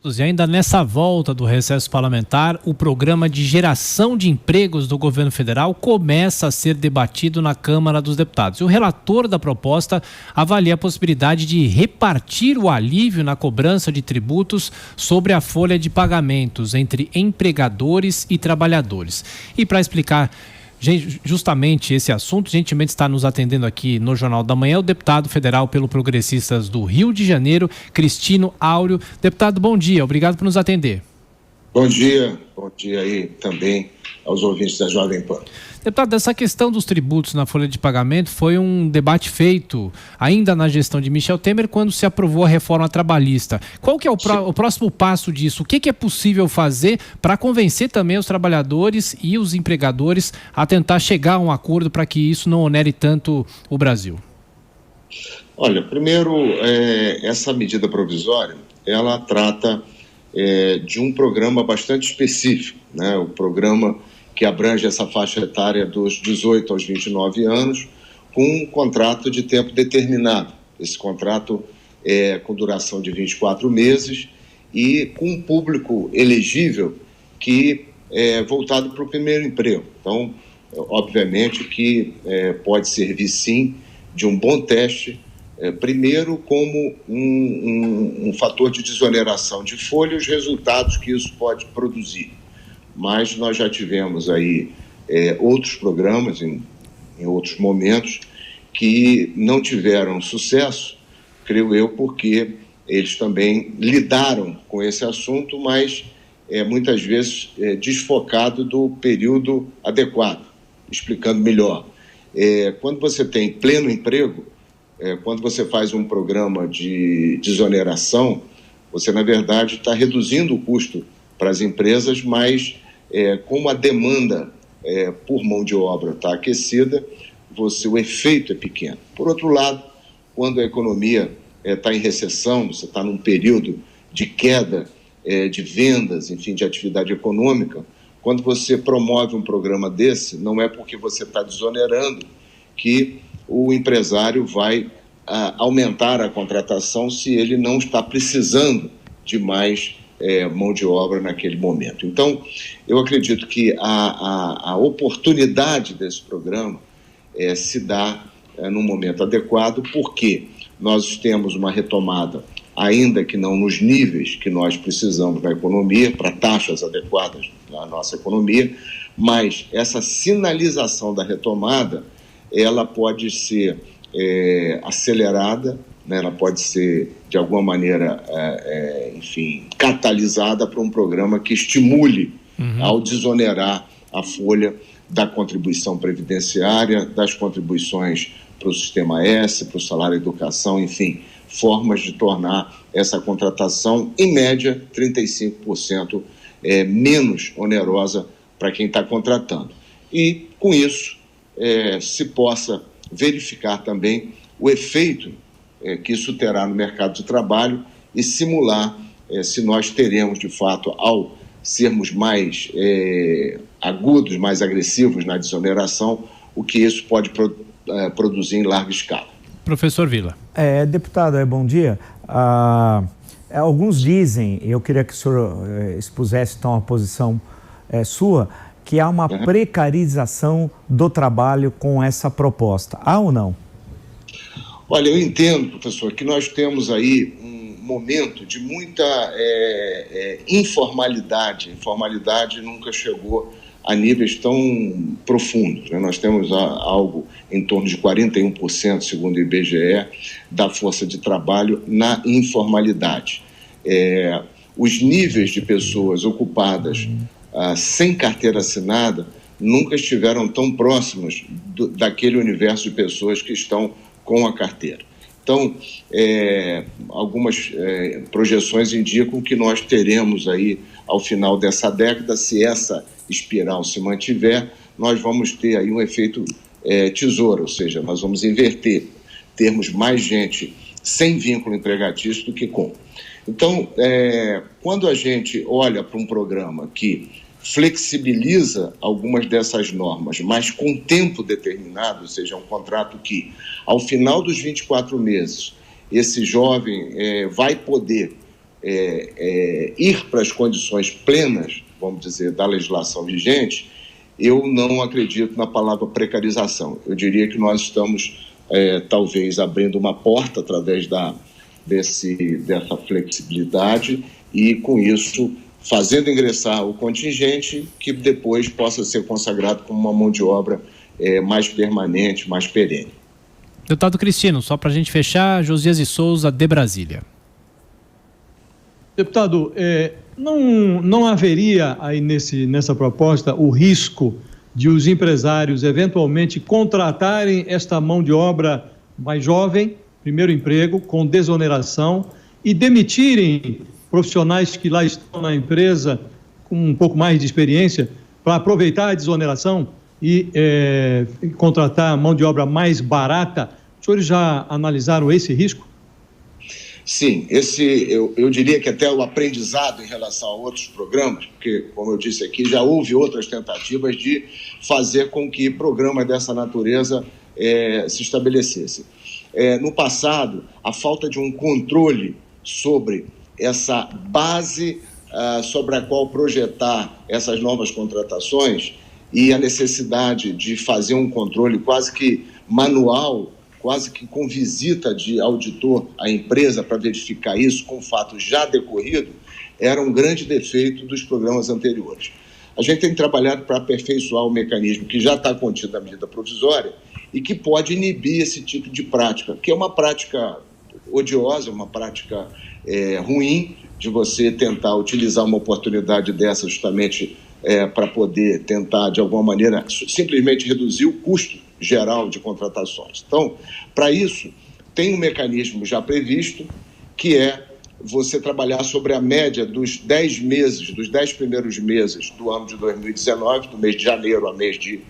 E ainda nessa volta do recesso parlamentar, o programa de geração de empregos do governo federal começa a ser debatido na Câmara dos Deputados. E o relator da proposta avalia a possibilidade de repartir o alívio na cobrança de tributos sobre a folha de pagamentos entre empregadores e trabalhadores. E para explicar justamente esse assunto, gentilmente está nos atendendo aqui no Jornal da Manhã o deputado federal pelo Progressistas do Rio de Janeiro, Cristino Áureo. Deputado, bom dia, obrigado por nos atender. Bom dia aí também aos ouvintes da Jovem Pan. Deputado, essa questão dos tributos na folha de pagamento foi um debate feito ainda na gestão de Michel Temer quando se aprovou a reforma trabalhista. Qual que é o próximo passo disso? O que é possível fazer para convencer também os trabalhadores e os empregadores a tentar chegar a um acordo para que isso não onere tanto o Brasil? Olha, primeiro, essa medida provisória, ela trata de um programa bastante específico, né? O programa que abrange essa faixa etária dos 18 aos 29 anos, com um contrato de tempo determinado. Esse contrato é com duração de 24 meses e com um público elegível que é voltado para o primeiro emprego. Então, obviamente que pode servir, sim, de um bom teste, primeiro como um fator de desoneração de folha e os resultados que isso pode produzir. Mas nós já tivemos aí outros programas em outros momentos que não tiveram sucesso, creio eu, porque eles também lidaram com esse assunto, mas muitas vezes desfocado do período adequado. Explicando melhor, quando você tem pleno emprego, quando você faz um programa de desoneração, você, na verdade, está reduzindo o custo para as empresas, mas como a demanda por mão de obra está aquecida, o efeito é pequeno. Por outro lado, quando a economia está em recessão, você está num período de queda de vendas, enfim, de atividade econômica, quando você promove um programa desse, não é porque você está desonerando que o empresário vai aumentar a contratação se ele não está precisando de mais mão de obra naquele momento. Então, eu acredito que a oportunidade desse programa se dá num momento adequado, porque nós temos uma retomada, ainda que não nos níveis que nós precisamos na economia, para taxas adequadas na nossa economia, mas essa sinalização da retomada, ela pode ser acelerada, né? Ela pode ser, de alguma maneira, enfim, catalisada para um programa que estimule ao desonerar a folha da contribuição previdenciária, das contribuições para o Sistema S, para o salário e educação, enfim, formas de tornar essa contratação, em média, 35% menos onerosa para quem está contratando. E, com isso, se possa verificar também o efeito que isso terá no mercado de trabalho e simular se nós teremos, de fato, ao sermos mais agudos, mais agressivos na desoneração, o que isso pode produzir em larga escala. Professor Vila. Deputado, bom dia. Alguns dizem, eu queria que o senhor expusesse então a posição sua, que há uma precarização do trabalho com essa proposta. Há ou não? Olha, eu entendo, professor, que nós temos aí um momento de muita informalidade. A informalidade nunca chegou a níveis tão profundos, né? Nós temos algo em torno de 41%, segundo o IBGE, da força de trabalho na informalidade. Os níveis de pessoas ocupadas sem carteira assinada nunca estiveram tão próximos daquele universo de pessoas que estão com a carteira. Então, algumas projeções indicam que nós teremos aí, ao final dessa década, se essa espiral se mantiver, nós vamos ter aí um efeito tesoura, ou seja, nós vamos inverter, termos mais gente sem vínculo empregatício do que com. Então, quando a gente olha para um programa que flexibiliza algumas dessas normas, mas com tempo determinado, ou seja, um contrato que, ao final dos 24 meses, esse jovem vai poder ir para as condições plenas, vamos dizer, da legislação vigente, eu não acredito na palavra precarização. Eu diria que nós estamos, talvez, abrindo uma porta através dessa flexibilidade e, com isso, fazendo ingressar o contingente que depois possa ser consagrado como uma mão de obra mais permanente, mais perene. Deputado Cristino, só para a gente fechar, Josias de Souza, de Brasília. Deputado, não haveria aí nessa proposta o risco de os empresários eventualmente contratarem esta mão de obra mais jovem, primeiro emprego, com desoneração, e demitirem profissionais que lá estão na empresa com um pouco mais de experiência para aproveitar a desoneração e contratar mão de obra mais barata? Os senhores já analisaram esse risco? Sim, eu diria que até o aprendizado em relação a outros programas, porque, como eu disse aqui, já houve outras tentativas de fazer com que programas dessa natureza se estabelecessem. No passado, a falta de um controle sobre essa base sobre a qual projetar essas novas contratações e a necessidade de fazer um controle quase que manual, quase que com visita de auditor à empresa para verificar isso com fato já decorrido, era um grande defeito dos programas anteriores. A gente tem trabalhado para aperfeiçoar o mecanismo que já está contido na medida provisória e que pode inibir esse tipo de prática, que é uma prática odiosa, uma prática ruim de você tentar utilizar uma oportunidade dessa justamente para poder tentar, de alguma maneira, simplesmente reduzir o custo geral de contratações. Então, para isso, tem um mecanismo já previsto, que é você trabalhar sobre a média dos 10 meses, dos 10 primeiros meses do ano de 2019, do mês de janeiro a mês de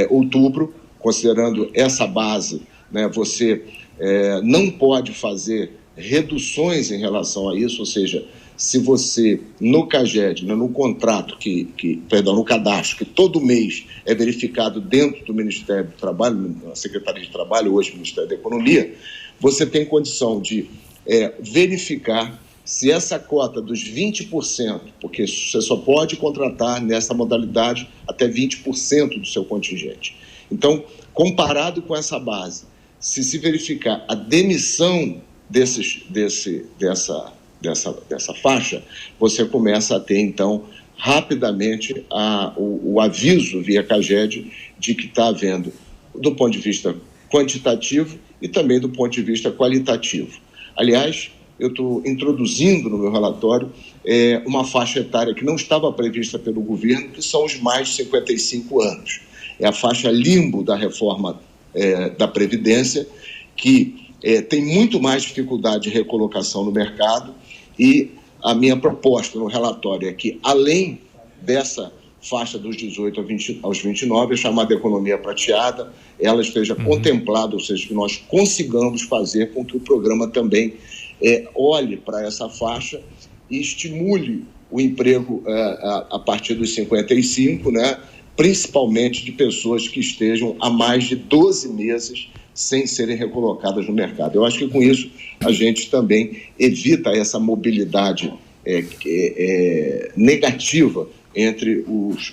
outubro, considerando essa base, né, você não pode fazer reduções em relação a isso, ou seja, se você, no CAGED, no contrato, no cadastro, que todo mês é verificado dentro do Ministério do Trabalho, na Secretaria de Trabalho, hoje Ministério da Economia, você tem condição de verificar se essa cota dos 20%, porque você só pode contratar nessa modalidade até 20% do seu contingente. Então, comparado com essa base, se verificar a demissão dessa faixa, você começa a ter, então, rapidamente o aviso via CAGED de que está havendo, do ponto de vista quantitativo e também do ponto de vista qualitativo. Aliás, eu estou introduzindo no meu relatório uma faixa etária que não estava prevista pelo governo, que são os mais de 55 anos. É a faixa limbo da reforma da Previdência, que tem muito mais dificuldade de recolocação no mercado, e a minha proposta no relatório é que, além dessa faixa dos 18 aos 29, a chamada economia prateada, ela esteja contemplada, ou seja, que nós consigamos fazer com que o programa também olhe para essa faixa e estimule o emprego a partir dos 55, né, principalmente de pessoas que estejam há mais de 12 meses sem serem recolocadas no mercado. Eu acho que com isso a gente também evita essa mobilidade negativa entre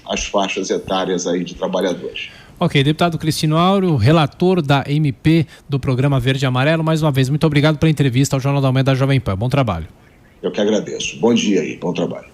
as faixas etárias aí de trabalhadores. Ok, deputado Cristino Áureo, relator da MP do programa Verde e Amarelo, mais uma vez, muito obrigado pela entrevista ao Jornal da Manhã da Jovem Pan. Bom trabalho. Eu que agradeço. Bom dia aí, bom trabalho.